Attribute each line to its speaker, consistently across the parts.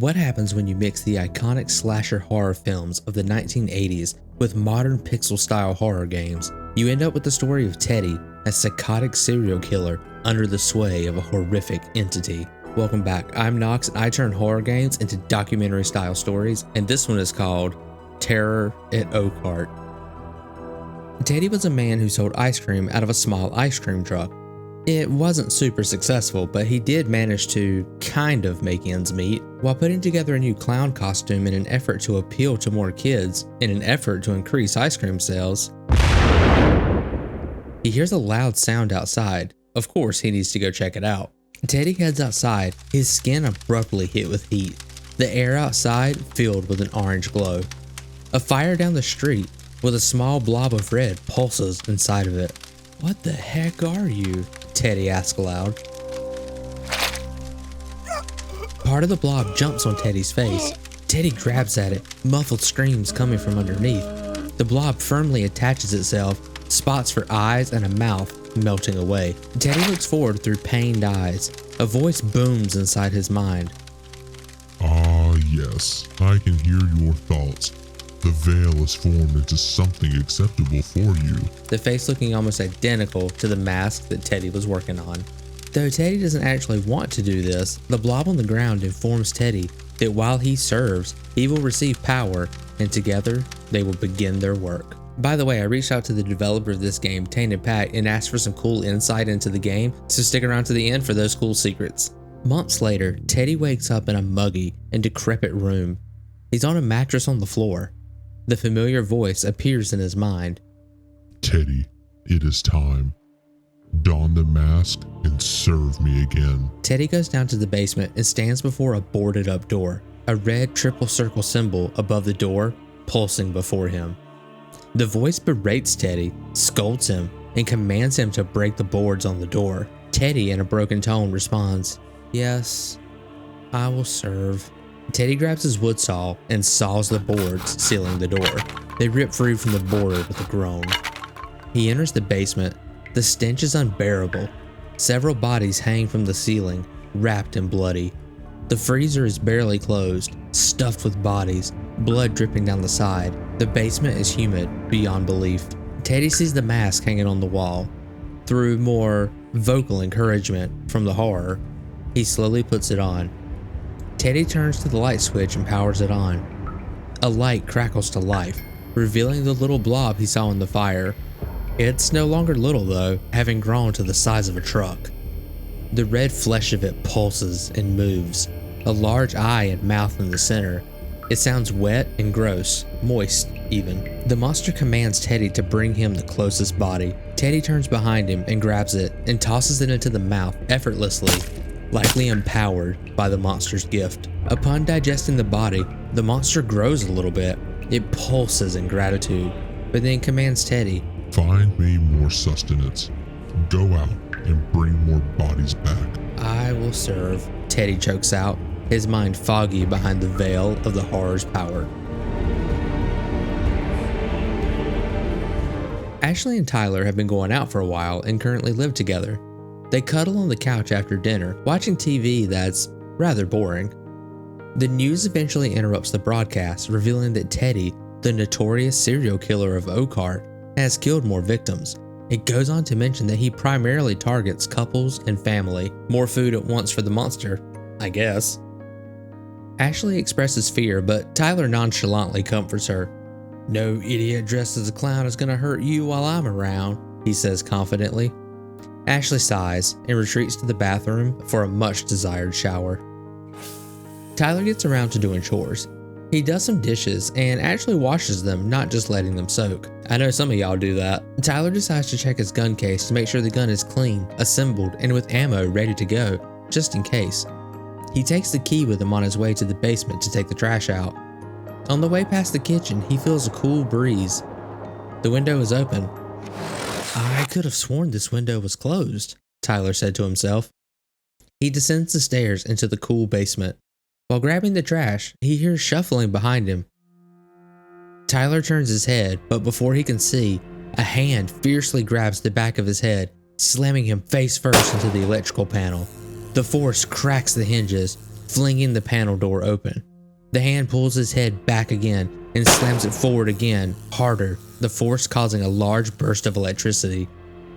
Speaker 1: What happens when you mix the iconic slasher horror films of the 1980s with modern pixel-style horror games? You end up with the story of Teddy, a psychotic serial killer under the sway of a horrific entity. Welcome back, I'm Nox and I turn horror games into documentary-style stories, and this one is called Terror at Oakheart. Teddy was a man who sold ice cream out of a small ice cream truck. It wasn't super successful, but he did manage to kind of make ends meet while putting together a new clown costume in an effort to appeal to more kids in an effort to increase ice cream sales. He hears a loud sound outside. Of course, he needs to go check it out. Teddy heads outside, his skin abruptly hit with heat. The air outside filled with an orange glow. A fire down the street with a small blob of red pulses inside of it. "What the heck are you?" Teddy asks aloud. Part of the blob jumps on Teddy's face. Teddy grabs at it, muffled screams coming from underneath. The blob firmly attaches itself, spots for eyes and a mouth melting away. Teddy looks forward through pained eyes. A voice booms inside his mind.
Speaker 2: "Ah, yes, I can hear your thoughts. The veil is formed into something acceptable for you."
Speaker 1: The face looking almost identical to the mask that Teddy was working on. Though Teddy doesn't actually want to do this, the blob on the ground informs Teddy that while he serves, he will receive power, and together they will begin their work. By the way, I reached out to the developer of this game, Tainted Pat, and asked for some cool insight into the game, so stick around to the end for those cool secrets. Months later, Teddy wakes up in a muggy and decrepit room. He's on a mattress on the floor. The familiar voice appears in his mind.
Speaker 2: "Teddy, it is time. Don the mask and serve me again."
Speaker 1: Teddy goes down to the basement and stands before a boarded up door, a red triple circle symbol above the door pulsing before him. The voice berates Teddy, scolds him, and commands him to break the boards on the door. Teddy, in a broken tone, responds, "Yes, I will serve." Teddy grabs his wood saw and saws the boards sealing the door. They rip free from the border with a groan. He enters the basement. The stench is unbearable. Several bodies hang from the ceiling, wrapped and bloody. The freezer is barely closed, stuffed with bodies, blood dripping down the side. The basement is humid beyond belief. Teddy sees the mask hanging on the wall. Through more vocal encouragement from the horror, he slowly puts it on. Teddy turns to the light switch and powers it on. A light crackles to life, revealing the little blob he saw in the fire. It's no longer little though, having grown to the size of a truck. The red flesh of it pulses and moves, a large eye and mouth in the center. It sounds wet and gross, moist even. The monster commands Teddy to bring him the closest body. Teddy turns behind him and grabs it and tosses it into the mouth effortlessly, likely empowered by the monster's gift. Upon digesting the body, the monster grows a little bit. It pulses in gratitude, but then commands Teddy,
Speaker 2: "Find me more sustenance. Go out and bring more bodies back."
Speaker 1: "I will serve," Teddy chokes out, his mind foggy behind the veil of the horror's power. Ashley and Tyler have been going out for a while and currently live together. They cuddle on the couch after dinner, watching TV that's rather boring. The news eventually interrupts the broadcast, revealing that Teddy, the notorious serial killer of Oakheart, has killed more victims. It goes on to mention that he primarily targets couples and family. More food at once for the monster, I guess. Ashley expresses fear, but Tyler nonchalantly comforts her. "No idiot dressed as a clown is gonna hurt you while I'm around," he says confidently. Ashley sighs and retreats to the bathroom for a much desired shower. Tyler gets around to doing chores. He does some dishes and actually washes them, not just letting them soak. I know some of y'all do that. Tyler decides to check his gun case to make sure the gun is clean, assembled, and with ammo ready to go, just in case. He takes the key with him on his way to the basement to take the trash out. On the way past the kitchen, he feels a cool breeze. The window is open. "I could have sworn this window was closed," Tyler said to himself. He descends the stairs into the cool basement. While grabbing the trash, he hears shuffling behind him. Tyler turns his head, but before he can see, a hand fiercely grabs the back of his head, slamming him face first into the electrical panel. The force cracks the hinges, flinging the panel door open. The hand pulls his head back again and slams it forward again, harder, the force causing a large burst of electricity.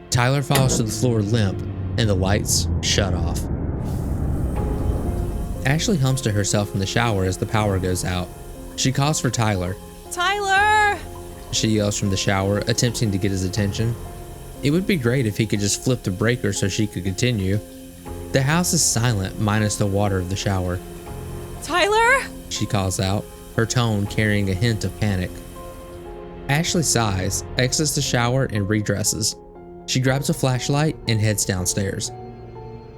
Speaker 1: Tyler falls to the floor limp, and the lights shut off. Ashley hums to herself in the shower as the power goes out. She calls for Tyler.
Speaker 3: Tyler!
Speaker 1: She yells from the shower, attempting to get his attention. It would be great if he could just flip the breaker so she could continue. The house is silent, minus the water of the shower.
Speaker 3: Tyler!
Speaker 1: She calls out, her tone carrying a hint of panic. Ashley sighs, exits the shower, and redresses. She grabs a flashlight and heads downstairs.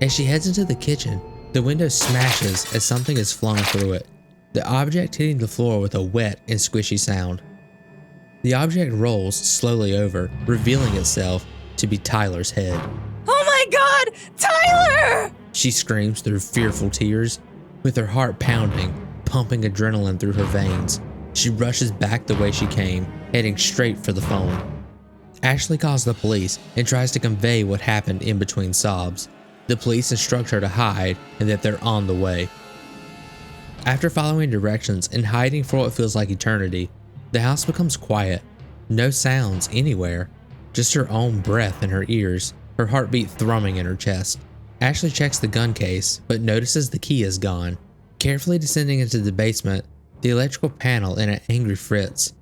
Speaker 1: As she heads into the kitchen, the window smashes as something is flung through it, the object hitting the floor with a wet and squishy sound. The object rolls slowly over, revealing itself to be Tyler's head.
Speaker 3: Oh my God! Tyler!
Speaker 1: She screams through fearful tears, with her heart pounding, pumping adrenaline through her veins. She rushes back the way she came, heading straight for the phone. Ashley calls the police and tries to convey what happened in between sobs. The police instruct her to hide and that they're on the way. After following directions and hiding for what feels like eternity, the house becomes quiet. No sounds anywhere, just her own breath in her ears, her heartbeat thrumming in her chest. Ashley checks the gun case, but notices the key is gone. Carefully descending into the basement, the electrical panel in an angry fritz.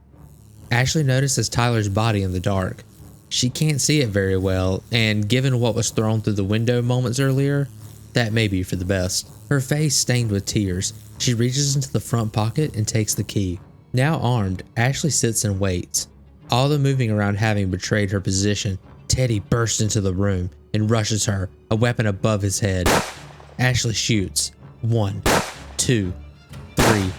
Speaker 1: Ashley notices Tyler's body in the dark. She can't see it very well, and given what was thrown through the window moments earlier, that may be for the best. Her face stained with tears, she reaches into the front pocket and takes the key. Now armed, Ashley sits and waits. All the moving around having betrayed her position, Teddy bursts into the room and rushes her, a weapon above his head. Ashley shoots. 1, 2, 3,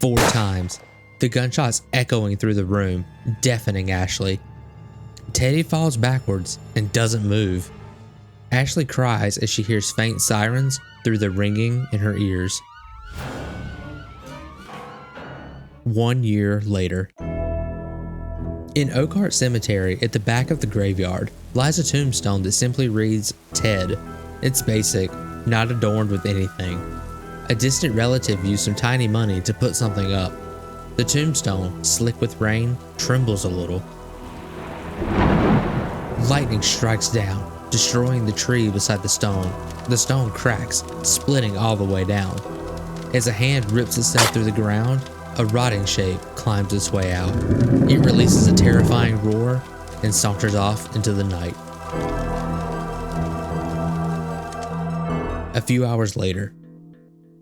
Speaker 1: 4 times. The gunshots echoing through the room, deafening Ashley. Teddy falls backwards and doesn't move. Ashley cries as she hears faint sirens through the ringing in her ears. 1 year later. In Oakheart Cemetery, at the back of the graveyard, lies a tombstone that simply reads, Ted. It's basic, not adorned with anything. A distant relative used some tiny money to put something up. The tombstone, slick with rain, trembles a little. Lightning strikes down, destroying the tree beside the stone. The stone cracks, splitting all the way down. As a hand rips itself through the ground, a rotting shape climbs its way out. It releases a terrifying roar and saunters off into the night. A few hours later,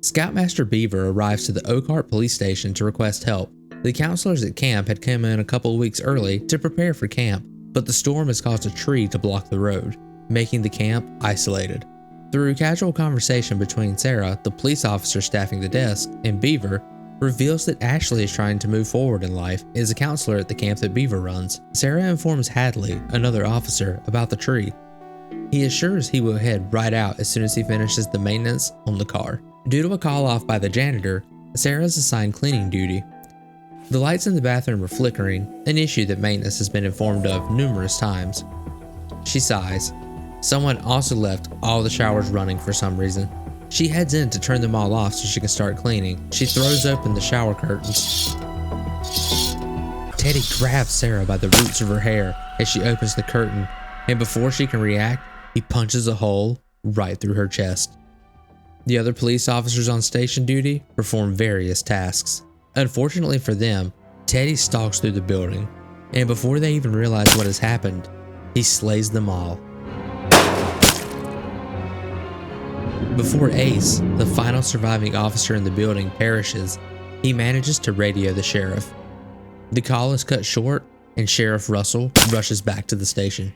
Speaker 1: Scoutmaster Beaver arrives to the Oakheart police station to request help. The counselors at camp had come in a couple weeks early to prepare for camp, but the storm has caused a tree to block the road, making the camp isolated. Through casual conversation between Sarah, the police officer staffing the desk, and Beaver, reveals that Ashley is trying to move forward in life as a counselor at the camp that Beaver runs. Sarah informs Hadley, another officer, about the tree. He assures he will head right out as soon as he finishes the maintenance on the car. Due to a call off by the janitor, Sarah is assigned cleaning duty. The lights in the bathroom are flickering, an issue that maintenance has been informed of numerous times. She sighs. Someone also left all the showers running for some reason. She heads in to turn them all off so she can start cleaning. She throws open the shower curtains. Teddy grabs Sarah by the roots of her hair as she opens the curtain, and before she can react, he punches a hole right through her chest. The other police officers on station duty perform various tasks. Unfortunately for them, Teddy stalks through the building, and before they even realize what has happened, he slays them all. Before Ace, the final surviving officer in the building, perishes, he manages to radio the sheriff. The call is cut short, and Sheriff Russell rushes back to the station.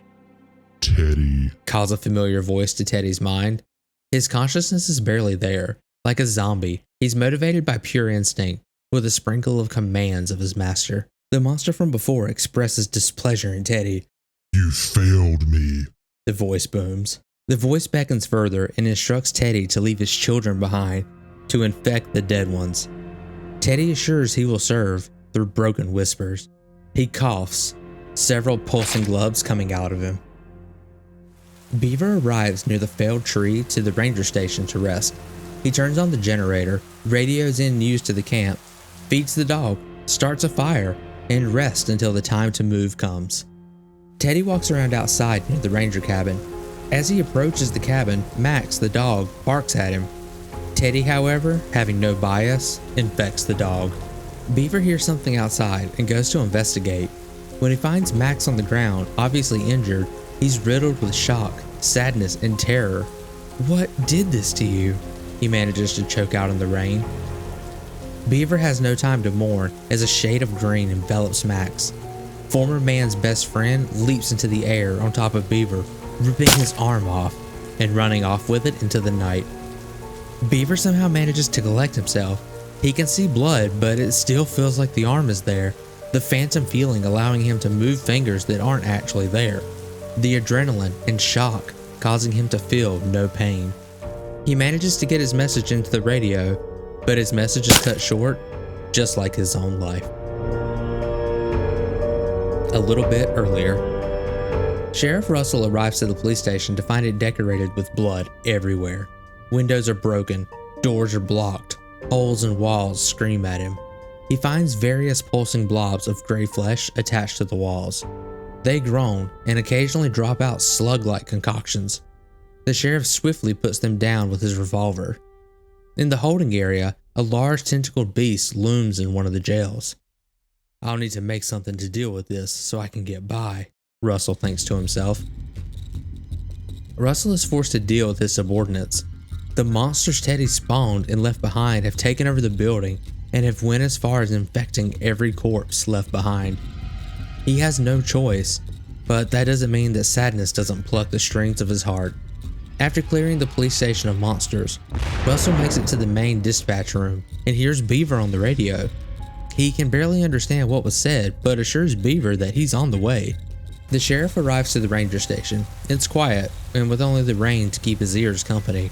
Speaker 2: Teddy,
Speaker 1: Calls a familiar voice to Teddy's mind. His consciousness is barely there. Like a zombie, he's motivated by pure instinct, with a sprinkle of commands of his master. The monster from before expresses displeasure in Teddy.
Speaker 2: You failed me.
Speaker 1: The voice booms. The voice beckons further and instructs Teddy to leave his children behind, to infect the dead ones. Teddy assures he will serve through broken whispers. He coughs, several pulsing globes coming out of him. Beaver arrives near the failed tree to the ranger station to rest. He turns on the generator, radios in news to the camp, feeds the dog, starts a fire, and rests until the time to move comes. Teddy walks around outside near the ranger cabin. As he approaches the cabin, Max, the dog, barks at him. Teddy, however, having no bias, infects the dog. Beaver hears something outside and goes to investigate. When he finds Max on the ground, obviously injured, he's riddled with shock, sadness, and terror. "What did this to you?" he manages to choke out in the rain. Beaver has no time to mourn as a shade of green envelops Max. Former man's best friend leaps into the air on top of Beaver, ripping his arm off and running off with it into the night. Beaver somehow manages to collect himself. He can see blood, but it still feels like the arm is there, the phantom feeling allowing him to move fingers that aren't actually there, the adrenaline and shock causing him to feel no pain. He manages to get his message into the radio, but his message is cut short, just like his own life. A little bit earlier, Sheriff Russell arrives to the police station to find it decorated with blood everywhere. Windows are broken, doors are blocked, holes in walls scream at him. He finds various pulsing blobs of gray flesh attached to the walls. They groan and occasionally drop out slug-like concoctions. The sheriff swiftly puts them down with his revolver. In the holding area, a large tentacled beast looms in one of the jails. "I'll need to make something to deal with this so I can get by," Russell thinks to himself. Russell is forced to deal with his subordinates. The monsters Teddy spawned and left behind have taken over the building and have went as far as infecting every corpse left behind. He has no choice, but that doesn't mean that sadness doesn't pluck the strings of his heart. After clearing the police station of monsters, Russell makes it to the main dispatch room and hears Beaver on the radio. He can barely understand what was said, but assures Beaver that he's on the way. The sheriff arrives to the ranger station. It's quiet, and with only the rain to keep his ears company.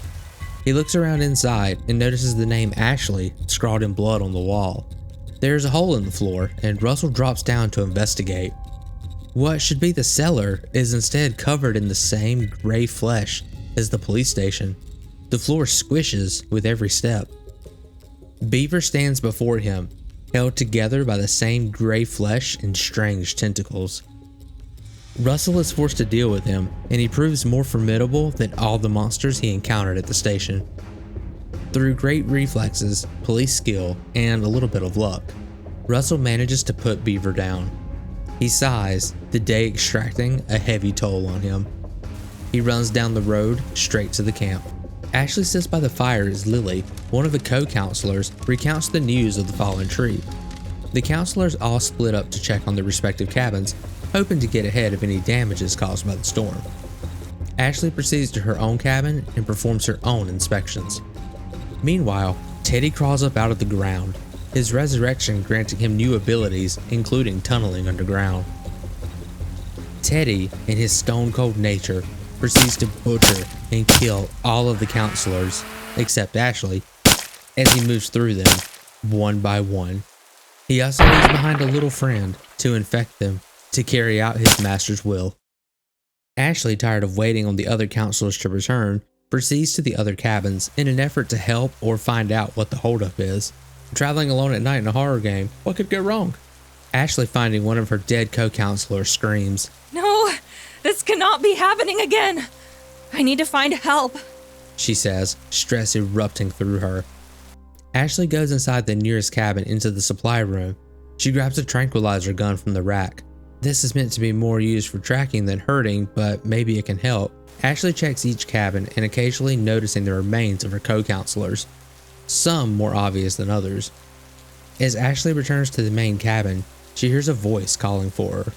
Speaker 1: He looks around inside and notices the name Ashley scrawled in blood on the wall. There's a hole in the floor, and Russell drops down to investigate. What should be the cellar is instead covered in the same gray flesh as the police station. The floor squishes with every step. Beaver stands before him, held together by the same gray flesh and strange tentacles. Russell is forced to deal with him, and he proves more formidable than all the monsters he encountered at the station. Through great reflexes, police skill, and a little bit of luck, Russell manages to put Beaver down. He sighs, the day extracting a heavy toll on him. He runs down the road, straight to the camp. Ashley sits by the fire as Lily, one of the co-counselors, recounts the news of the fallen tree. The counselors all split up to check on their respective cabins, hoping to get ahead of any damages caused by the storm. Ashley proceeds to her own cabin and performs her own inspections. Meanwhile, Teddy crawls up out of the ground, his resurrection granting him new abilities, including tunneling underground. Teddy, in his stone-cold nature, proceeds to butcher and kill all of the counselors, except Ashley, as he moves through them, one by one. He also leaves behind a little friend to infect them, to carry out his master's will. Ashley, tired of waiting on the other counselors to return, proceeds to the other cabins in an effort to help or find out what the holdup is. Traveling alone at night in a horror game, what could go wrong? Ashley, finding one of her dead co-counselors, screams,
Speaker 3: No, this cannot be happening again. I need to find help.
Speaker 1: She says, stress erupting through her. Ashley goes inside the nearest cabin into the supply room. She grabs a tranquilizer gun from the rack. This is meant to be more used for tracking than hurting, but maybe it can help. Ashley checks each cabin and occasionally noticing the remains of her co-counselors, some more obvious than others. As Ashley returns to the main cabin, she hears a voice calling for her.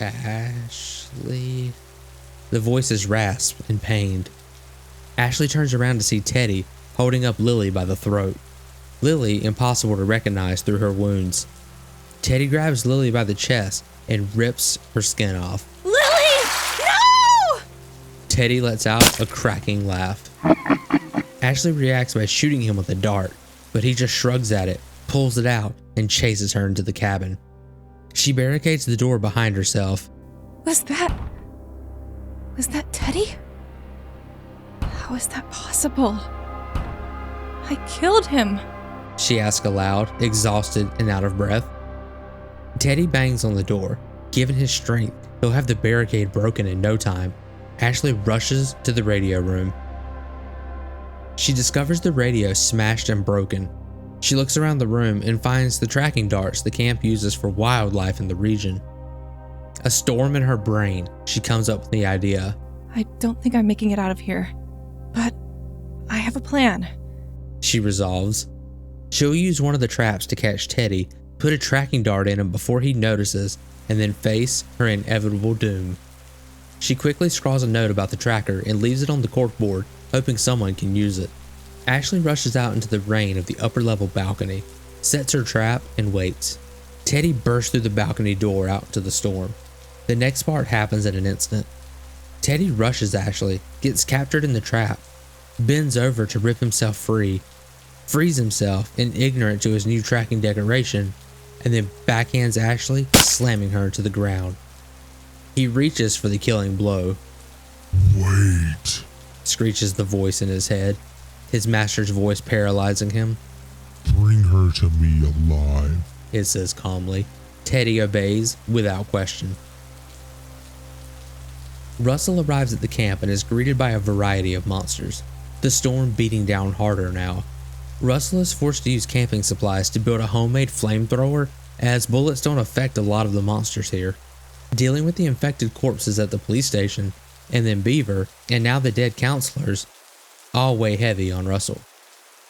Speaker 1: Ashley. The voice is rasped and pained. Ashley turns around to see Teddy holding up Lily by the throat. Lily impossible to recognize through her wounds. Teddy grabs Lily by the chest and rips her skin off.
Speaker 3: Lily! No!
Speaker 1: Teddy lets out a cracking laugh. Ashley reacts by shooting him with a dart, but he just shrugs at it, pulls it out, and chases her into the cabin. She barricades the door behind herself.
Speaker 3: Was that Teddy? How is that possible? I killed him.
Speaker 1: She asked aloud, exhausted and out of breath. Teddy bangs on the door. Given his strength, he'll have the barricade broken in no time. Ashley rushes to the radio room. She discovers the radio smashed and broken. She looks around the room and finds the tracking darts the camp uses for wildlife in the region. A storm in her brain, she comes up with the idea.
Speaker 3: I don't think I'm making it out of here, but I have a plan.
Speaker 1: She resolves. She'll use one of the traps to catch Teddy, put a tracking dart in him before he notices, and then face her inevitable doom. She quickly scrawls a note about the tracker and leaves it on the corkboard, hoping someone can use it. Ashley rushes out into the rain of the upper level balcony, sets her trap, and waits. Teddy bursts through the balcony door out into the storm. The next part happens in an instant. Teddy rushes Ashley, gets captured in the trap, bends over to rip himself free, frees himself in ignorant to his new tracking decoration, and then backhands Ashley, slamming her to the ground. He reaches for the killing blow.
Speaker 2: Wait,
Speaker 1: Screeches the voice in his head, his master's voice paralyzing him.
Speaker 2: bring her to me alive.
Speaker 1: It says calmly. Teddy obeys without question. Russell arrives at the camp and is greeted by a variety of monsters, the storm beating down harder now. Russell is forced to use camping supplies to build a homemade flamethrower, as bullets don't affect a lot of the monsters here. Dealing with the infected corpses at the police station, and then Beaver, and now the dead counselors, all weigh heavy on Russell.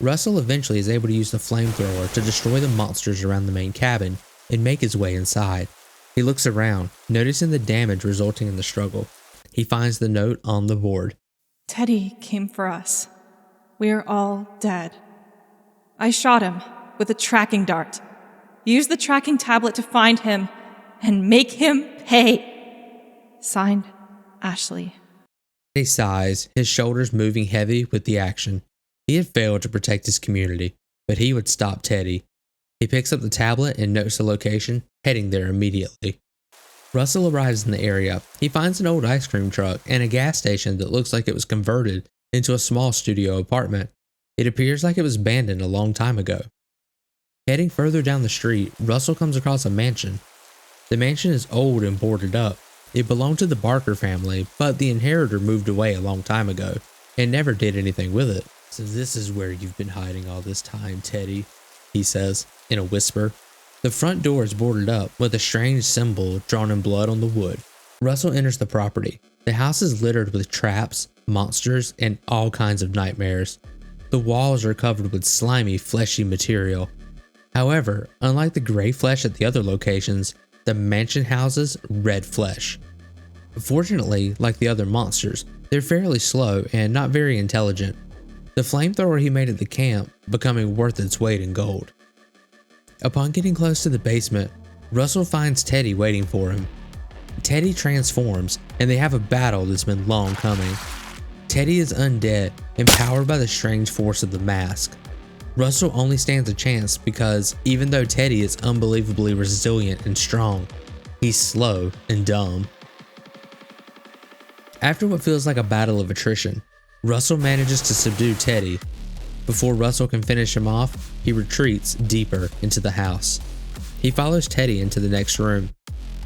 Speaker 1: Russell eventually is able to use the flamethrower to destroy the monsters around the main cabin and make his way inside. He looks around, noticing the damage resulting in the struggle. He finds the note on the board.
Speaker 3: Teddy came for us. We are all dead. I shot him with a tracking dart. Use the tracking tablet to find him and make him pay. Signed, Ashley.
Speaker 1: He sighs, his shoulders moving heavy with the action. He had failed to protect his community, but he would stop Teddy. He picks up the tablet and notes the location, heading there immediately. Russell arrives in the area. He finds an old ice cream truck and a gas station that looks like it was converted into a small studio apartment. It appears like it was abandoned a long time ago. Heading further down the street, Russell comes across a mansion. The mansion is old and boarded up. It belonged to the Barker family, but the inheritor moved away a long time ago and never did anything with it. So this is where you've been hiding all this time, Teddy, he says in a whisper. The front door is boarded up with a strange symbol drawn in blood on the wood. Russell enters the property. The house is littered with traps, monsters, and all kinds of nightmares. The walls are covered with slimy, fleshy material. However, unlike the gray flesh at the other locations, the mansion houses red flesh. Fortunately, like the other monsters, they're fairly slow and not very intelligent. The flamethrower he made at the camp becoming worth its weight in gold. Upon getting close to the basement, Russell finds Teddy waiting for him. Teddy transforms, and they have a battle that's been long coming. Teddy is undead, empowered by the strange force of the mask. Russell only stands a chance because even though Teddy is unbelievably resilient and strong, he's slow and dumb. After what feels like a battle of attrition, Russell manages to subdue Teddy. Before Russell can finish him off, he retreats deeper into the house. He follows Teddy into the next room.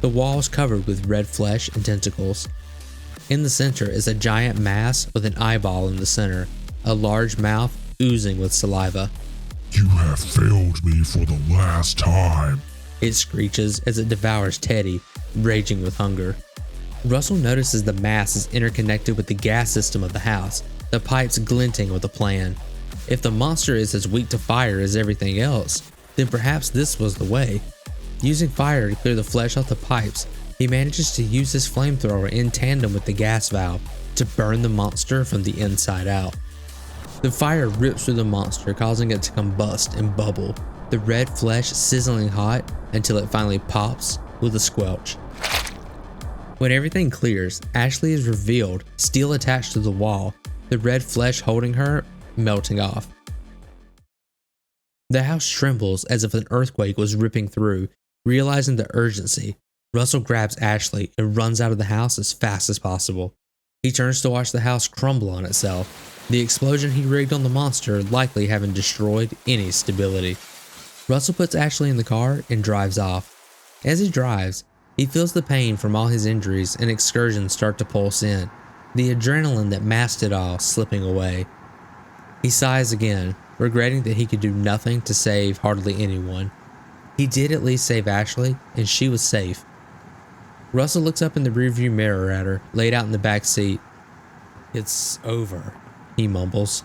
Speaker 1: The walls covered with red flesh and tentacles. In the center is a giant mass with an eyeball in the center, a large mouth oozing with saliva.
Speaker 2: You have failed me for the last time.
Speaker 1: It screeches as it devours Teddy, raging with hunger. Russell notices the mass is interconnected with the gas system of the house, the pipes glinting with a plan. If the monster is as weak to fire as everything else, then perhaps this was the way. Using fire to clear the flesh off the pipes, he manages to use his flamethrower in tandem with the gas valve to burn the monster from the inside out. The fire rips through the monster, causing it to combust and bubble, the red flesh sizzling hot until it finally pops with a squelch. When everything clears, Ashley is revealed, still attached to the wall, the red flesh holding her melting off. The house trembles as if an earthquake was ripping through. Realizing the urgency, Russell grabs Ashley and runs out of the house as fast as possible. He turns to watch the house crumble on itself. the explosion he rigged on the monster likely having destroyed any stability. Russell puts Ashley in the car and drives off. As he drives, he feels the pain from all his injuries and excursions start to pulse in, the adrenaline that masked it all slipping away. He sighs again, regretting that he could do nothing to save hardly anyone. He did at least save Ashley, and she was safe. Russell looks up in the rearview mirror at her, laid out in the back seat. "It's over," he mumbles.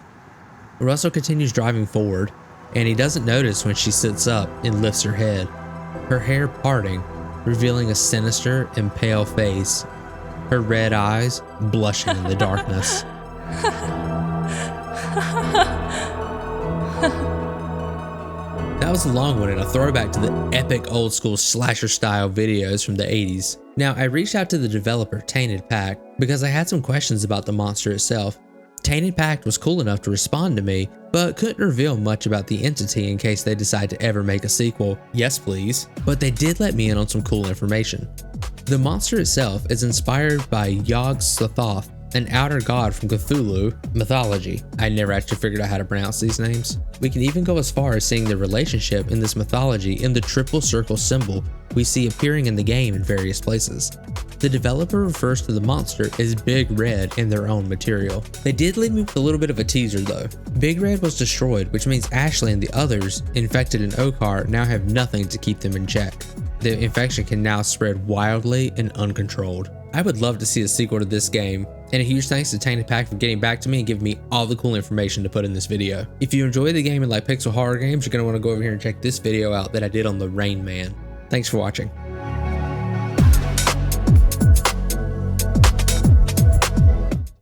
Speaker 1: Russell continues driving forward, and he doesn't notice when she sits up and lifts her head, her hair parting, revealing a sinister and pale face, her red eyes blushing in the darkness. That was a long one and a throwback to the epic old school slasher style videos from the 80s. Now, I reached out to the developer Tainted Pact because I had some questions about the monster itself. Tainted Pact was cool enough to respond to me, but couldn't reveal much about the entity in case they decide to ever make a sequel. Yes, please. But they did let me in on some cool information. The monster itself is inspired by Yog-Sothoth, an outer god from Cthulhu mythology. I never actually figured out how to pronounce these names. We can even go as far as seeing the relationship in this mythology in the triple circle symbol we see appearing in the game in various places. The developer refers to the monster as Big Red in their own material. They did leave me with a little bit of a teaser though. Big Red was destroyed, which means Ashley and the others infected in Oakheart now have nothing to keep them in check. The infection can now spread wildly and uncontrolled. I would love to see a sequel to this game, and a huge thanks to Tainted Pact for getting back to me and giving me all the cool information to put in this video. If you enjoy the game and like pixel horror games, you're going to want to go over here and check this video out that I did on the Rain Man. Thanks for watching.